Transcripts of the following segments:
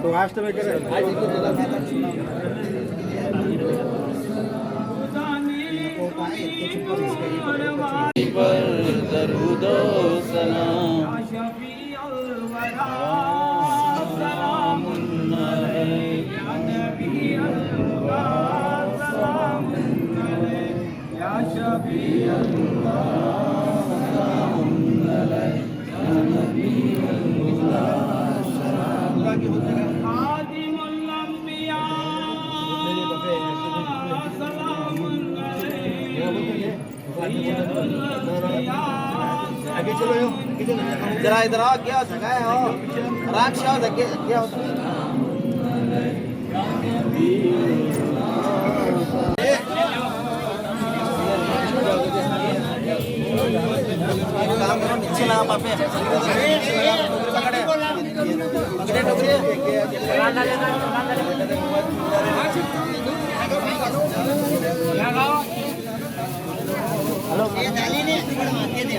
तो आज में करे पर दरूदो सलाम सलामुन अलैका या नबी अल्लाह सलामुन अलैका या शफी अल्लाह सलामुन अलैका या नबी अल्लाह सलामुन अलैका आदिमुल अंबिया सलामुन आगे चलो यो जरा इधर आओ क्या जगह है हो आराम से आओ जगह क्या होता है काम करो नीचे लगा पापे पकड़े पकड़े टोकरी हेलो ये डाली ने मार दे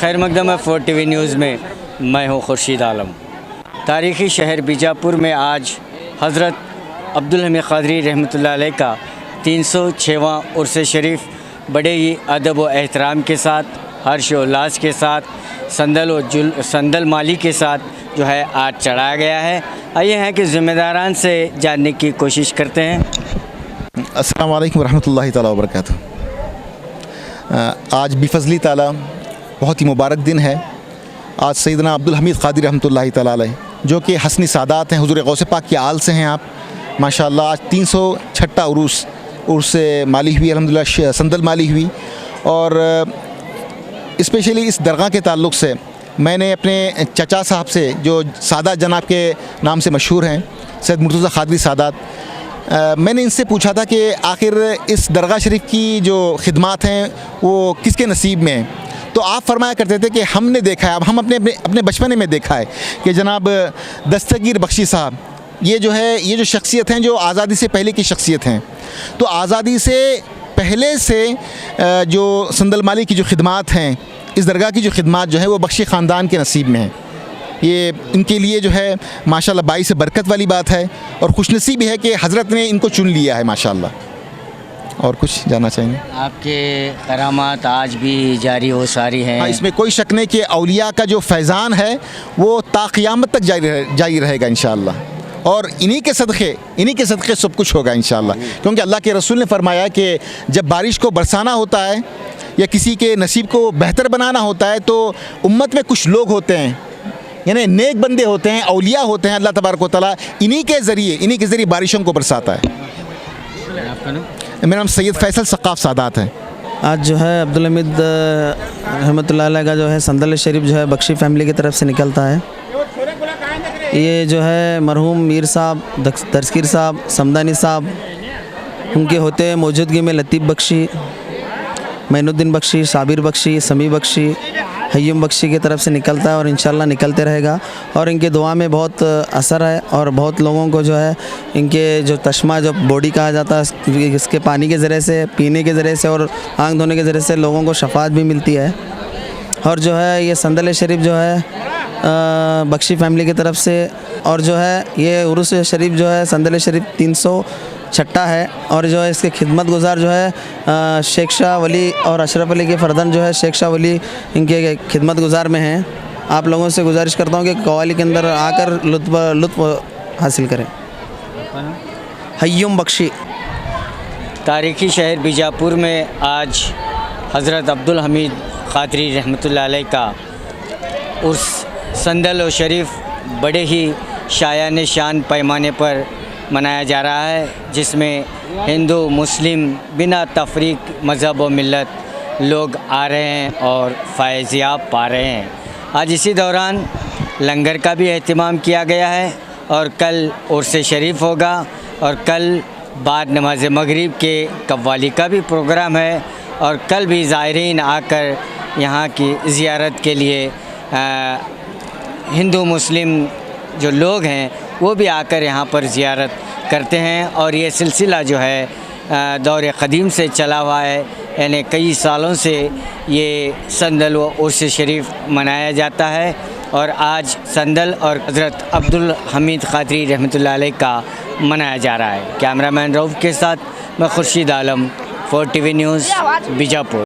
खैर मकदम है 4 TV न्यूज़ में मैं हूँ खुर्शीद आलम। तारीख़ी शहर बीजापुर में आज हज़रत अब्दुल हमीद क़ादरी रहमतुल्लाह अलैह का 306वां उर्स शरीफ बड़े ही अदब व एहतराम के साथ, हर्ष उल्लास के साथ, संदल माली के साथ जो है आज चढ़ाया गया है। आइए हैं कि ज़िम्मेदारान से जानने की कोशिश करते हैं। अस्सलामु अलैकुम रहमतुल्लाहि तआला व बरकातुहू। आज बिफ़ज़्ली ताला बहुत ही मुबारक दिन है। आज सैयदना अब्दुल हमीद क़ादरी रहमतुल्लाहि तआला अलैह जो कि हसनी सादात हैं, हुज़ूर गौसे पाक के आल से हैं आप माशाअल्लाह। आज 306 उर्स माली हुई अल्हम्दुलिल्लाह, संदल माली हुई। और स्पेशली इस दरगाह के ताल्लुक़ से मैंने अपने चचा साहब से जो सादात जनाब के नाम से मशहूर हैं, सैयद मुर्तज़ा क़ादरी सादात, मैंने इनसे पूछा था कि आखिर इस दरगाह शरीफ की जो खिदमात हैं वो किसके नसीब में हैं। तो आप फरमाया करते थे कि हमने देखा है, अब हम अपने बचपने में देखा है कि जनाब दस्तगीर बख्शी साहब ये जो शख्सियत हैं जो आज़ादी से पहले की शख्सियत हैं। तो आज़ादी से पहले से जो संदल माली की जो खिदमात हैं इस दरगाह की जो खिदमत जो है वो बख्शी ख़ानदान के नसीब में है। ये इनके लिए जो है माशाल्लाह बाइस बरकत वाली बात है और खुशनसीबी है कि हज़रत ने इनको चुन लिया है माशाल्लाह। और कुछ जानना चाहेंगे? आपके करामात आज भी जारी हो सारी हैं। हाँ, इसमें कोई शक नहीं कि औलिया का जो फैज़ान है वो ता क़यामत तक जारी रहेगा इंशाअल्लाह। और इन्हीं के सदक़े सब कुछ होगा इंशाअल्लाह। क्योंकि अल्लाह के रसूल ने फरमाया कि जब बारिश को बरसाना होता है या किसी के नसीब को बेहतर बनाना होता है तो उम्मत में कुछ लोग होते हैं, यानी नेक बंदे होते हैं, औलिया होते हैं। अल्लाह तबारक व तआला इन्हीं के ज़रिए बारिशों को बरसाता है। मेरा नाम सैयद फैसल सक़ाफ़ सादात है। आज जो है अब्दुल हमीद रहमतुल्लाह अलैह का जो है संदल शरीफ जो है बख्शी फैमिली की तरफ से निकलता है। ये जो है मरहूम मीर साहब, दरसकीर साहब, समदानी साहब, उनके होते मौजूदगी में लतीफ़ बख्शी, मैनुद्दीन बख्शी, साबिर बख्शी, समी बख्शी, हय्युम बख्शी की तरफ से निकलता है और इंशाल्लाह निकलते रहेगा। और इनके दुआ में बहुत असर है और बहुत लोगों को जो है इनके जो तश्मा जो बॉडी कहा जाता है इसके पानी के ज़रिए से, पीने के ज़रिए से और आँख धोने के ज़रिए से लोगों को शफात भी मिलती है। और जो है ये संदल शरीफ जो है बख्शी फैमिली की तरफ से, और जो है ये उर्स शरीफ जो है संदल शरीफ 306 है। और जो है इसके खिदमत गुजार जो है शेख शाह वली और अशरफ अली के फर्जंद जो है शेख शाह वली इनके खिदमत गुजार में हैं। आप लोगों से गुजारिश करता हूँ कि कव्वाली के अंदर आकर लुत्फ़ हासिल करें। हय्युम बख्शी। तारीख़ी शहर बीजापुर में आज हज़रत अब्दुल हमीद क़ादरी रहमतुल्लाह अलैह का उर्स संदल और शरीफ बड़े ही शायान शान पैमाने पर मनाया जा रहा है, जिसमें हिंदू मुस्लिम बिना तफरीक मज़हब व मिल्लत लोग आ रहे हैं और फ़ैज़याब पा रहे हैं। आज इसी दौरान लंगर का भी एहतमाम किया गया है और कल उर्स शरीफ होगा और कल बाद नमाज मगरिब के कव्वाली का भी प्रोग्राम है और कल भी ज़ायरीन आकर यहाँ की ज़ियारत के लिए हिंदू मुस्लिम जो लोग हैं वो भी आकर यहाँ पर ज़ियारत करते हैं। और ये सिलसिला जो है दौर क़दीम से चला हुआ है, यानी कई सालों से ये संदल व उर्स शरीफ मनाया जाता है और आज संदल और हज़रत अब्दुल हमीद क़ादरी रहमतुल्लाह अलैह का मनाया जा रहा है। कैमरामैन रऊफ़ के साथ मैं खुर्शीद आलम, 4 TV न्यूज़ बीजापुर।